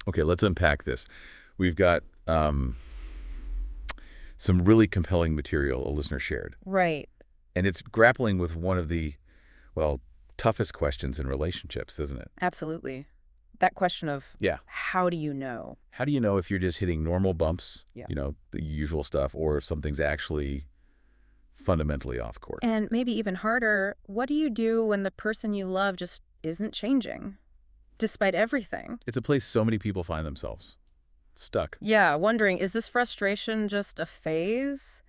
Okay, let's unpack this. We've got some really compelling material a listener shared. Right. And it's grappling with one of the, well, toughest questions in relationships, isn't it? Absolutely. That question of Yeah. how do you know? How do you know if you're just hitting normal bumps, Yeah. the usual stuff, or if something's actually fundamentally off course? And maybe even harder, what do you do when the person you love just isn't changing, despite everything? It's a place so many people find themselves stuck. Yeah, wondering, is this frustration just a phase?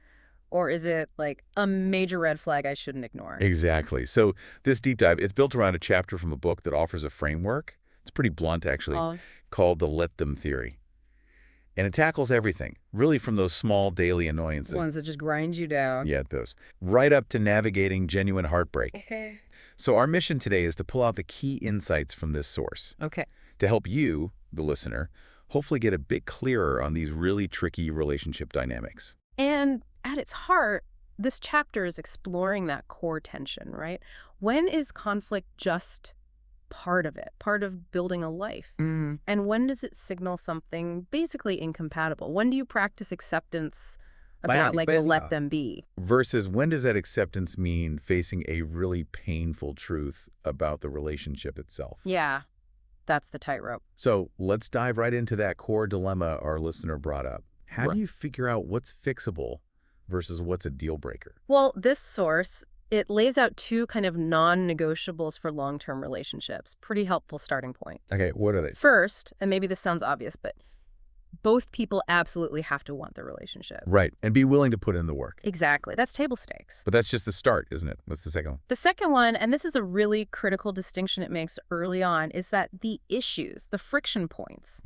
Or is it like a major red flag I shouldn't ignore? Exactly. So this deep dive, it's built around a chapter from a book that offers a framework. It's pretty blunt, actually, Oh, called the Let Them Theory. And it tackles everything, really from those small daily annoyances. ones that just grind you down. Yeah, those. Right up to navigating genuine heartbreak. Okay. So our mission today is to pull out the key insights from this source Okay. to help you, the listener, hopefully get a bit clearer on these really tricky relationship dynamics. And at its heart, this chapter is exploring that core tension, right? When is conflict just part of it, part of building a life? And when does it signal something basically incompatible? When do you practice acceptance about the let them be? Versus when does that acceptance mean facing a really painful truth about the relationship itself? Yeah, that's the tightrope. So let's dive right into that core dilemma our listener brought up. How do you figure out what's fixable versus what's a deal breaker? Well, this source, it lays out two kind of non-negotiables for long-term relationships. Pretty helpful starting point. Okay, what are they? First, and maybe this sounds obvious, but both people absolutely have to want the relationship. Right, and be willing to put in the work. Exactly. That's table stakes. But that's just the start, isn't it? What's the second one? The second one, and this is a really critical distinction it makes early on, is that the issues, the friction points,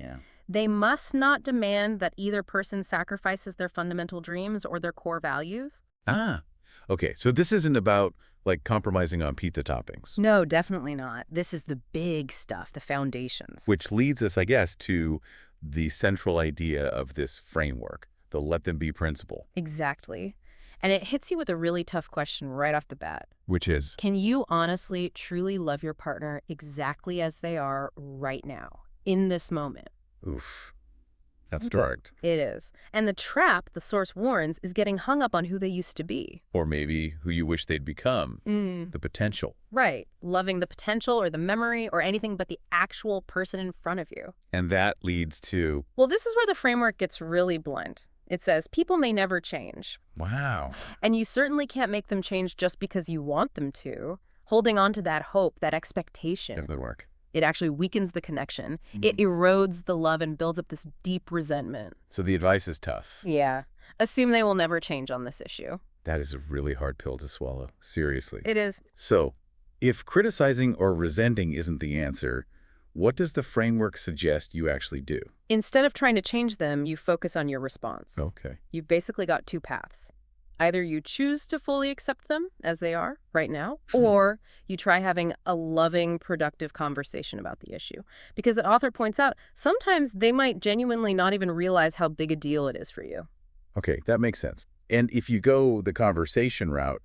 they must not demand that either person sacrifices their fundamental dreams or their core values. Ah, okay. So this isn't about, like, compromising on pizza toppings. No, definitely not. This is the big stuff, the foundations. Which leads us, I guess, to the central idea of this framework, the let them be principle. Exactly. And it hits you with a really tough question right off the bat. Which is? Can you honestly, truly love your partner exactly as they are right now, in this moment? Oof. That's dark. It is. And the trap, the source warns, is getting hung up on who they used to be. Or maybe who you wish they'd become. The potential. Right. Loving the potential or the memory or anything but the actual person in front of you. And that leads to... Well, this is where the framework gets really blunt. It says, people may never change. Wow. And you certainly can't make them change just because you want them to. Holding on to that hope, that expectation. Doesn't work. It actually weakens the connection. It erodes the love and builds up this deep resentment. So the advice is tough. Yeah. Assume they will never change on this issue. That is a really hard pill to swallow. Seriously. It is. So, if criticizing or resenting isn't the answer, what does the framework suggest you actually do? Instead of trying to change them, you focus on your response. Okay. You've basically got two paths. Either you choose to fully accept them as they are right now, or you try having a loving, productive conversation about the issue. Because the author points out, sometimes they might genuinely not even realize how big a deal it is for you. Okay, that makes sense. And if you go the conversation route,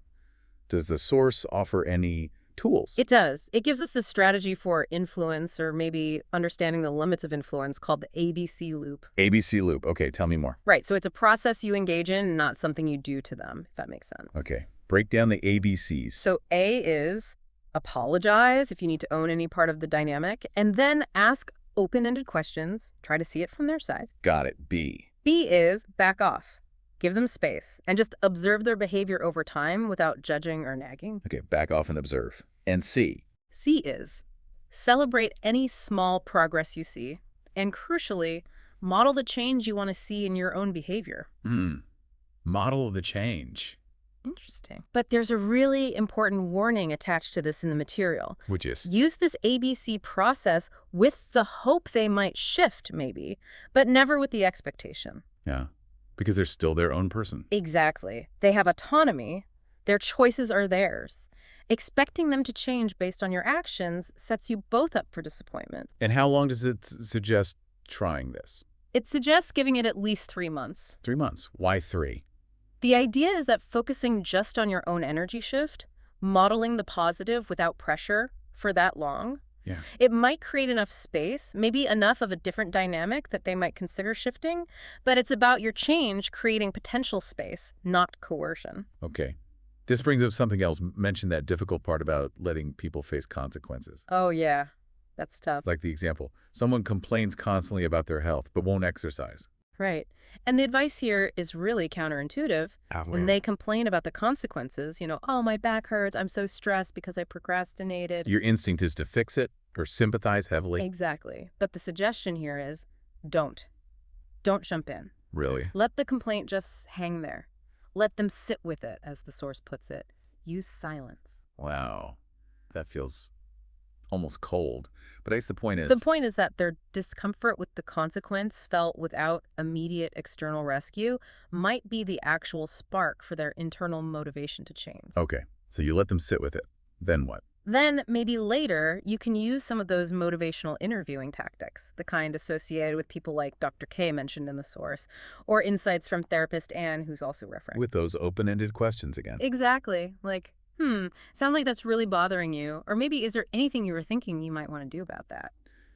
does the source offer any tools? It does. It gives us this strategy for influence, or maybe understanding the limits of influence, called the ABC loop. ABC loop. Okay, tell me more. Right, so it's a process you engage in, not something you do to them, if that makes sense. Okay, break down the ABCs. So A is apologize if you need to own any part of the dynamic, and then ask open-ended questions. Try to see it from their side. Got it. B. B is back off. Give them space and just observe their behavior over time without judging or nagging. Okay, back off and observe. And C. C is celebrate any small progress you see, and crucially, model the change you want to see in your own behavior. Model the change. Interesting. But there's a really important warning attached to this in the material. Which is? Use this ABC process with the hope they might shift, maybe, but never with the expectation. Yeah, because they're still their own person. Exactly. They have autonomy. Their choices are theirs. Expecting them to change based on your actions sets you both up for disappointment. And how long does it suggest trying this? It suggests giving it at least 3 months. 3 months. Why 3? The idea is that focusing just on your own energy shift, modeling the positive without pressure for that long, Yeah. It might create enough space, maybe enough of a different dynamic that they might consider shifting, but it's about your change creating potential space, not coercion. Okay. This brings up something else. Mention that difficult part about letting people face consequences. Oh, yeah. That's tough. Like the example, someone complains constantly about their health but won't exercise. Right. And the advice here is really counterintuitive. When they complain about the consequences, oh, my back hurts, I'm so stressed because I procrastinated. Your instinct is to fix it or sympathize heavily. Exactly. But the suggestion here is don't. Don't jump in. Really? Let the complaint just hang there. Let them sit with it, as the source puts it. Use silence. Wow. That feels almost cold. But I guess the point is... The point is that their discomfort with the consequence felt without immediate external rescue might be the actual spark for their internal motivation to change. Okay, so you let them sit with it. Then what? Then, maybe later, you can use some of those motivational interviewing tactics, the kind associated with people like Dr. K mentioned in the source, or insights from therapist Anne, who's also referenced. With those open-ended questions again. Exactly. Like, sounds like that's really bothering you. Or maybe is there anything you were thinking you might want to do about that?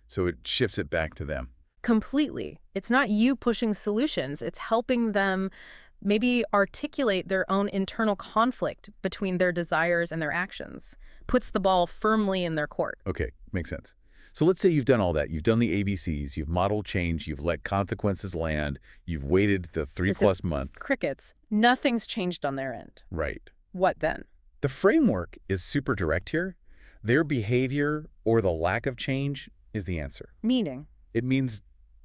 So it shifts it back to them. Completely. It's not you pushing solutions. It's helping them maybe articulate their own internal conflict between their desires and their actions. Puts the ball firmly in their court. Okay, makes sense. So let's say you've done all that. You've done the ABCs, you've modeled change, you've let consequences land, you've waited the 3+ months. Crickets. Nothing's changed on their end. Right. What then? The framework is super direct here. Their behavior or the lack of change is the answer. Meaning? It means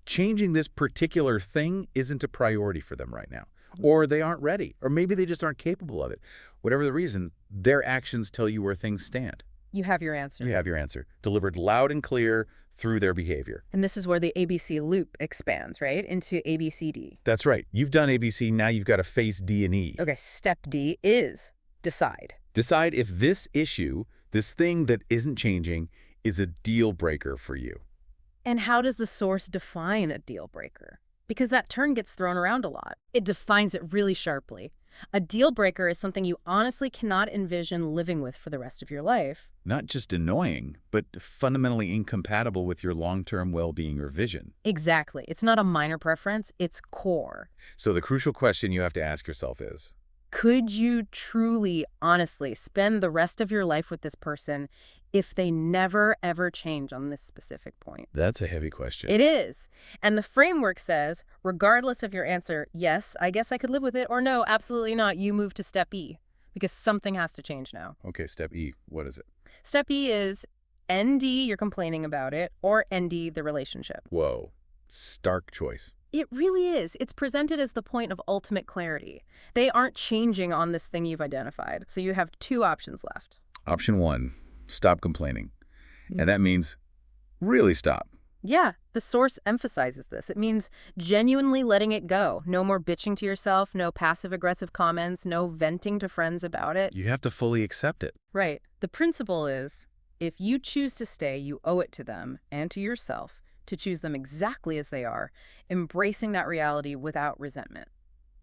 changing this particular thing isn't a priority for them right now. Or they aren't ready. Or maybe they just aren't capable of it. Whatever the reason, their actions tell you where things stand. You have your answer. You have your answer. Delivered loud and clear through their behavior. And this is where the ABC loop expands, right? Into ABCD. That's right. You've done ABC, now you've got to face D and E. Okay, step D is decide. Decide if this issue, this thing that isn't changing, is a deal breaker for you. And how does the source define a deal breaker? Because that term gets thrown around a lot. It defines it really sharply. A deal breaker is something you honestly cannot envision living with for the rest of your life. Not just annoying, but fundamentally incompatible with your long-term well-being or vision. Exactly. It's not a minor preference, it's core. So the crucial question you have to ask yourself is, could you truly, honestly spend the rest of your life with this person if they never, ever change on this specific point? that's a heavy question. It is. And the framework says, regardless of your answer, yes, I guess I could live with it, or no, absolutely not, you move to step E, because something has to change now. Okay, step E, what is it? Step E is ND, you're complaining about it, or ND, the relationship. Whoa, stark choice. It really is. It's presented as the point of ultimate clarity. They aren't changing on this thing you've identified, so you have two options left. Option 1, stop complaining. And that means really stop. Yeah, the source emphasizes this. It means genuinely letting it go. No more bitching to yourself, no passive-aggressive comments, no venting to friends about it. You have to fully accept it. Right. The principle is, if you choose to stay, you owe it to them and to yourself to choose them exactly as they are, embracing that reality without resentment.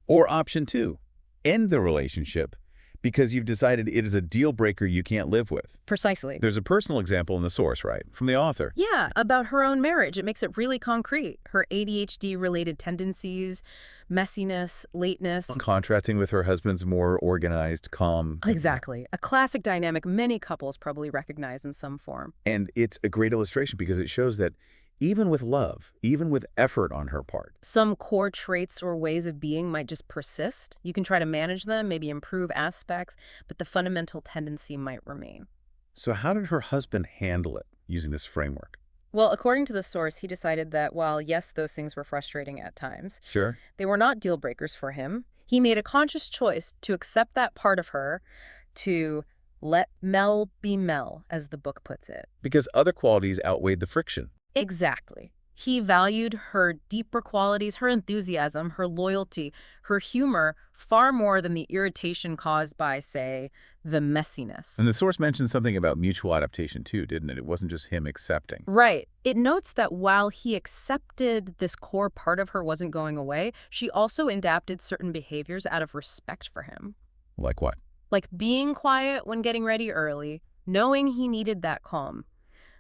Or option 2, end the relationship because you've decided it is a deal breaker you can't live with. Precisely. There's a personal example in the source, right? From the author. Yeah, about her own marriage. It makes it really concrete. Her ADHD-related tendencies, messiness, lateness. Contrasting with her husband's more organized, calm. Exactly. A classic dynamic many couples probably recognize in some form. And it's a great illustration because it shows that even with love, even with effort on her part, some core traits or ways of being might just persist. You can try to manage them, maybe improve aspects, but the fundamental tendency might remain. So how did her husband handle it using this framework? Well, according to the source, he decided that while, yes, those things were frustrating at times, Sure. they were not deal breakers for him. He made a conscious choice to accept that part of her, to let Mel be Mel, as the book puts it. Because other qualities outweighed the friction. Exactly. He valued her deeper qualities, her enthusiasm, her loyalty, her humor, far more than the irritation caused by, say, the messiness. And the source mentioned something about mutual adaptation too, didn't it? It wasn't just him accepting. Right. It notes that while he accepted this core part of her wasn't going away, she also adapted certain behaviors out of respect for him. Like what? Like being quiet when getting ready early, knowing he needed that calm.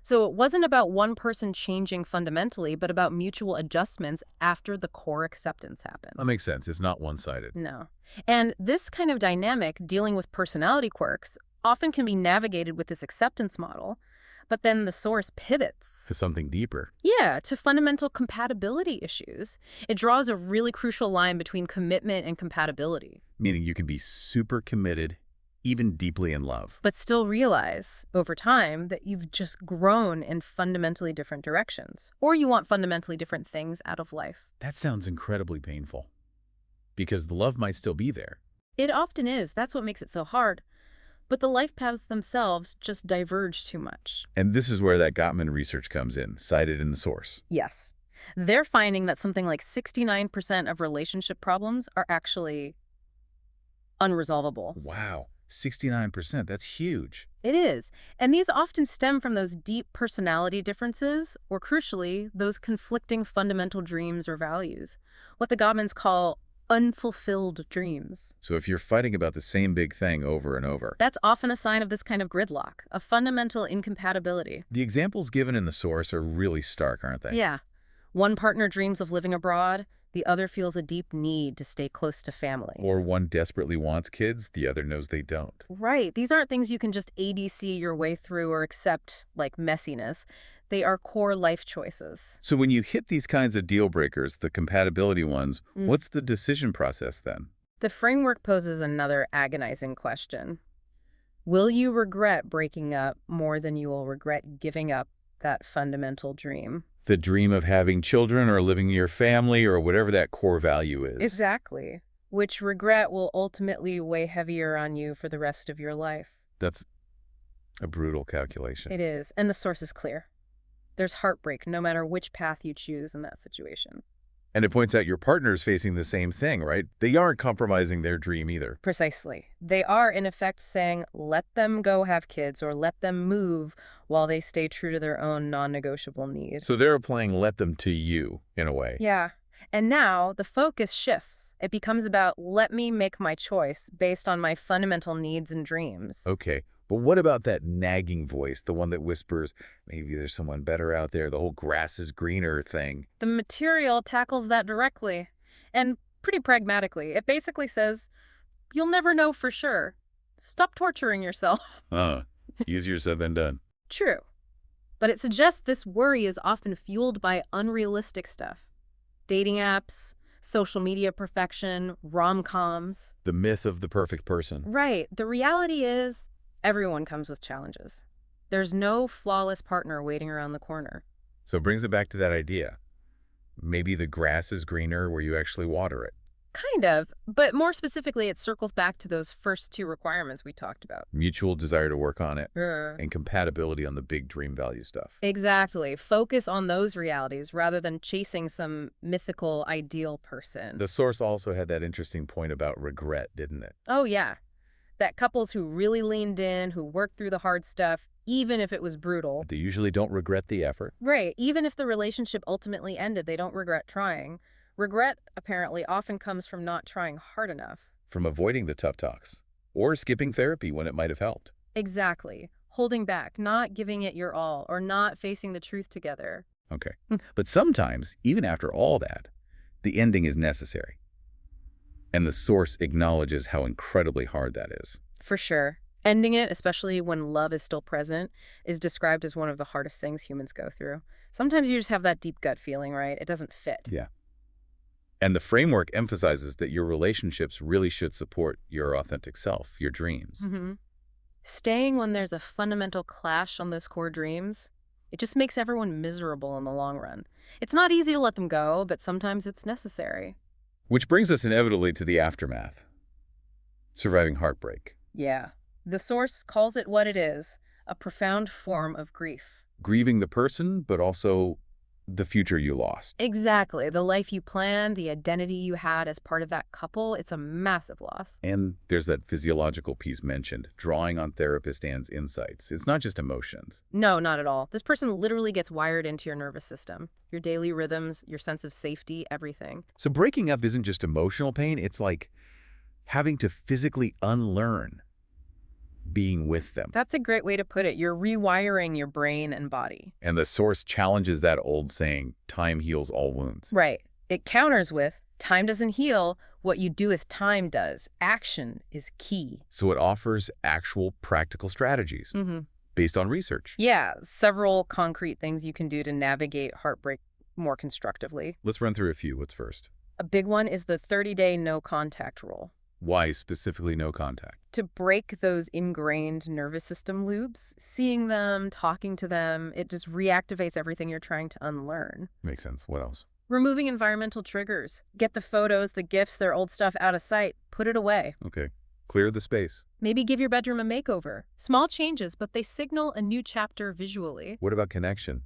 So it wasn't about one person changing fundamentally, but about mutual adjustments after the core acceptance That happens. makes sense. It's not one-sided. No. And this kind of dynamic, dealing with personality quirks, often can be navigated with this acceptance model, but then the source pivots. To something deeper. Yeah, to fundamental compatibility issues. It draws a really crucial line between commitment and compatibility. Meaning you can be super committed, even deeply in love. But still realize, over time, that you've just grown in fundamentally different directions. Or you want fundamentally different things out of life. That sounds incredibly painful. Because the love might still be there. It often is. That's what makes it so hard. But the life paths themselves just diverge too much. And this is where that Gottman research comes in, cited in the source. Yes. They're finding that something like 69% of relationship problems are actually unresolvable. Wow, 69%, that's huge. It is. And these often stem from those deep personality differences, or crucially, those conflicting fundamental dreams or values. What the Gottmans call unfulfilled dreams. So if you're fighting about the same big thing over and over. That's often a sign of this kind of gridlock, a fundamental incompatibility. The examples given in the source are really stark, aren't they? Yeah. One partner dreams of living abroad, the other feels a deep need to stay close to family. Or one desperately wants kids, the other knows they don't. Right. These aren't things you can just ADC your way through or accept like messiness. They are core life choices. So when you hit these kinds of deal breakers, the compatibility ones, what's the decision process then? The framework poses another agonizing question. Will you regret breaking up more than you will regret giving up that fundamental dream? The dream of having children or living in your family or whatever that core value is. Exactly. Which regret will ultimately weigh heavier on you for the rest of your life. That's a brutal calculation. It is. And the source is clear. There's heartbreak no matter which path you choose in that situation. And it points out your partner's facing the same thing, right? They aren't compromising their dream either. Precisely. They are, in effect, saying, let them go have kids or let them move while they stay true to their own non-negotiable needs. So they're applying let them to you, in a way. Yeah. And now the focus shifts. It becomes about let me make my choice based on my fundamental needs and dreams. Okay. But what about that nagging voice, the one that whispers, maybe there's someone better out there, the whole grass is greener thing? The material tackles that directly and pretty pragmatically. It basically says, you'll never know for sure. Stop torturing yourself. Easier said than done. True. But it suggests this worry is often fueled by unrealistic stuff. Dating apps, social media perfection, rom-coms. The myth of the perfect person. Right. The reality is everyone comes with challenges. There's no flawless partner waiting around the corner. So it brings it back to that idea. Maybe the grass is greener where you actually water it. Kind of. But more specifically, it circles back to those first two requirements we talked about. Mutual desire to work on it and compatibility on the big dream value stuff. Exactly. Focus on those realities rather than chasing some mythical ideal person. The source also had that interesting point about regret, didn't it? Oh, yeah. That couples who really leaned in, who worked through the hard stuff, even if it was brutal. They usually don't regret the effort. Right. Even if the relationship ultimately ended, they don't regret trying. Regret, apparently, often comes from not trying hard enough. From avoiding the tough talks. Or skipping therapy when it might have helped. Exactly. Holding back, not giving it your all, or not facing the truth together. Okay. But sometimes, even after all that, the ending is necessary. And the source acknowledges how incredibly hard that is. For sure. Ending it, especially when love is still present, is described as one of the hardest things humans go through. Sometimes you just have that deep gut feeling, right? It doesn't fit. Yeah. And the framework emphasizes that your relationships really should support your authentic self, your dreams. Staying when there's a fundamental clash on those core dreams, it just makes everyone miserable in the long run. It's not easy to let them go, but sometimes it's necessary. Which brings us inevitably to the aftermath. Surviving heartbreak. Yeah. The source calls it what it is, a profound form of grief. Grieving the person, but also the future you lost. Exactly. The life you planned, the identity you had as part of that couple, it's a massive loss. And there's that physiological piece mentioned, drawing on therapist Anne's insights. It's not just emotions. No, not at all. This person literally gets wired into your nervous system, your daily rhythms, your sense of safety, everything. So breaking up isn't just emotional pain, it's like having to physically unlearn being with them. That's a great way to put it. You're rewiring your brain and body. And the source challenges that old saying, time heals all wounds. Right. It counters with, time doesn't heal, what you do with time does. Action is key. So it offers actual practical strategies based on research. Yeah, several concrete things you can do to navigate heartbreak more constructively. Let's run through a few. What's first? A big one is the 30-day no contact rule. Why specifically no contact? To break those ingrained nervous system loops, seeing them, talking to them, it just reactivates everything you're trying to unlearn. Makes sense. What else? Removing environmental triggers. Get the photos, the gifts, their old stuff out of sight. Put it away. Okay. Clear the space. Maybe give your bedroom a makeover. Small changes, but they signal a new chapter visually. What about connection?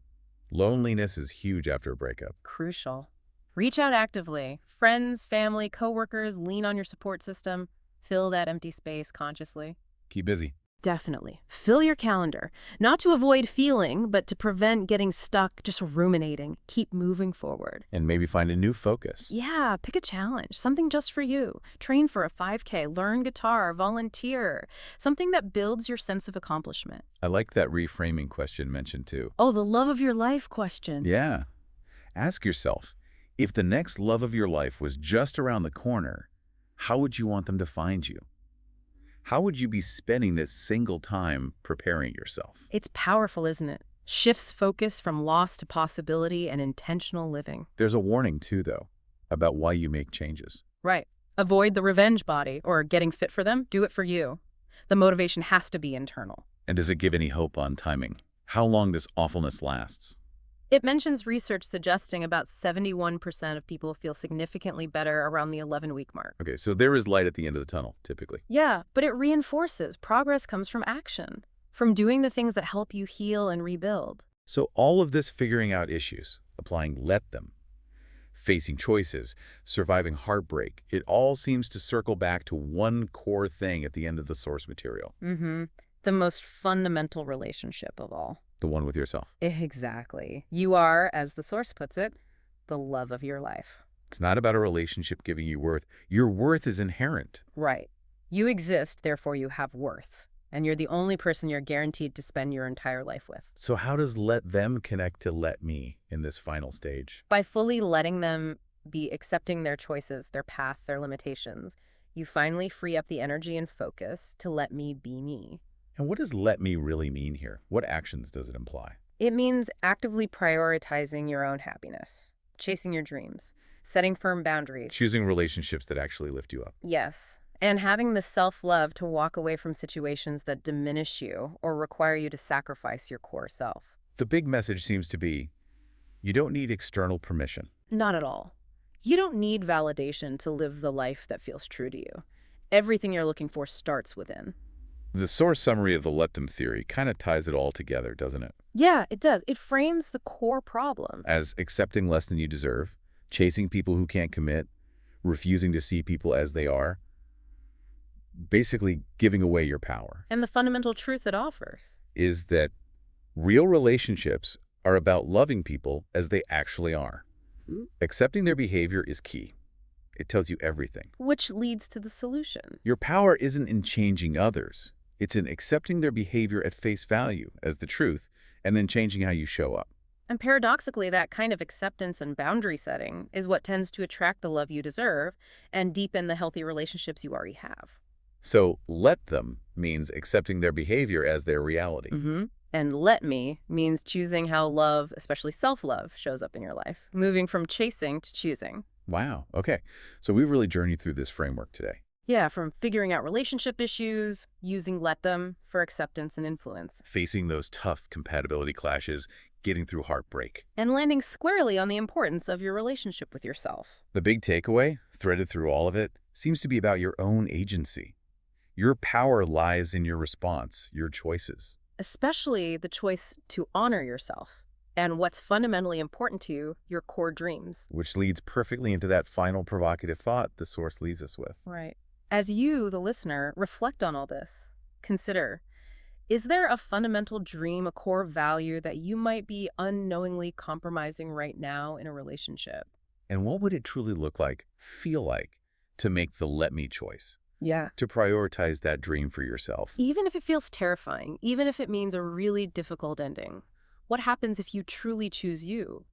Loneliness is huge after a breakup. Crucial. Reach out actively. Friends, family, coworkers, lean on your support system. Fill that empty space consciously. Keep busy. Definitely. Fill your calendar. Not to avoid feeling, but to prevent getting stuck just ruminating. Keep moving forward. And maybe find a new focus. Yeah, pick a challenge. Something just for you. Train for a 5K, learn guitar, volunteer. Something that builds your sense of accomplishment. I like that reframing question mentioned too. Oh, the love of your life question. Yeah. Ask yourself, if the next love of your life was just around the corner, how would you want them to find you? How would you be spending this single time preparing yourself? It's powerful, isn't it? Shifts focus from loss to possibility and intentional living. There's a warning too, though, about why you make changes. Right. Avoid the revenge body or getting fit for them. Do it for you. The motivation has to be internal. And does it give any hope on timing? How long this awfulness lasts? It mentions research suggesting about 71% of people feel significantly better around the 11-week mark. Okay, so there is light at the end of the tunnel, typically. Yeah, but it reinforces progress comes from action, from doing the things that help you heal and rebuild. So all of this figuring out issues, applying let them, facing choices, surviving heartbreak, it all seems to circle back to one core thing at the end of the source material. The most fundamental relationship of all. The one with yourself. Exactly. You are, as the source puts it, the love of your life. It's not about a relationship giving you worth. Your worth is inherent. Right. You exist, therefore you have worth. And you're the only person you're guaranteed to spend your entire life with. So how does let them connect to let me in this final stage? By fully letting them be accepting their choices, their path, their limitations, you finally free up the energy and focus to let me be me. And what does let me really mean here? What actions does it imply? It means actively prioritizing your own happiness, chasing your dreams, setting firm boundaries. Choosing relationships that actually lift you up. Yes, and having the self-love to walk away from situations that diminish you or require you to sacrifice your core self. The big message seems to be, you don't need external permission. Not at all. You don't need validation to live the life that feels true to you. Everything you're looking for starts within. The source summary of the let them theory kind of ties it all together, doesn't it? Yeah, it does. It frames the core problem. As accepting less than you deserve, chasing people who can't commit, refusing to see people as they are, basically giving away your power. And the fundamental truth it offers is that real relationships are about loving people as they actually are. Accepting their behavior is key. It tells you everything. Which leads to the solution. Your power isn't in changing others. It's in accepting their behavior at face value as the truth and then changing how you show up. And paradoxically, that kind of acceptance and boundary setting is what tends to attract the love you deserve and deepen the healthy relationships you already have. So let them means accepting their behavior as their reality. And let me means choosing how love, especially self-love, shows up in your life, moving from chasing to choosing. Wow. Okay. So we've really journeyed through this framework today. Yeah, from figuring out relationship issues, using let them for acceptance and influence, Facing those tough compatibility clashes, getting through heartbreak. and landing squarely on the importance of your relationship with yourself. The big takeaway, threaded through all of it, seems to be about your own agency. Your power lies in your response, your choices. Especially the choice to honor yourself and what's fundamentally important to you, your core dreams. Which leads perfectly into that final provocative thought the source leaves us with. Right. As you, the listener, reflect on all this, consider, is there a fundamental dream, a core value that you might be unknowingly compromising right now in a relationship? And what would it truly look like, feel like, to make the let me choice? Yeah. to prioritize that dream for yourself. Even if it feels terrifying, even if it means a really difficult ending, what happens if you truly choose you?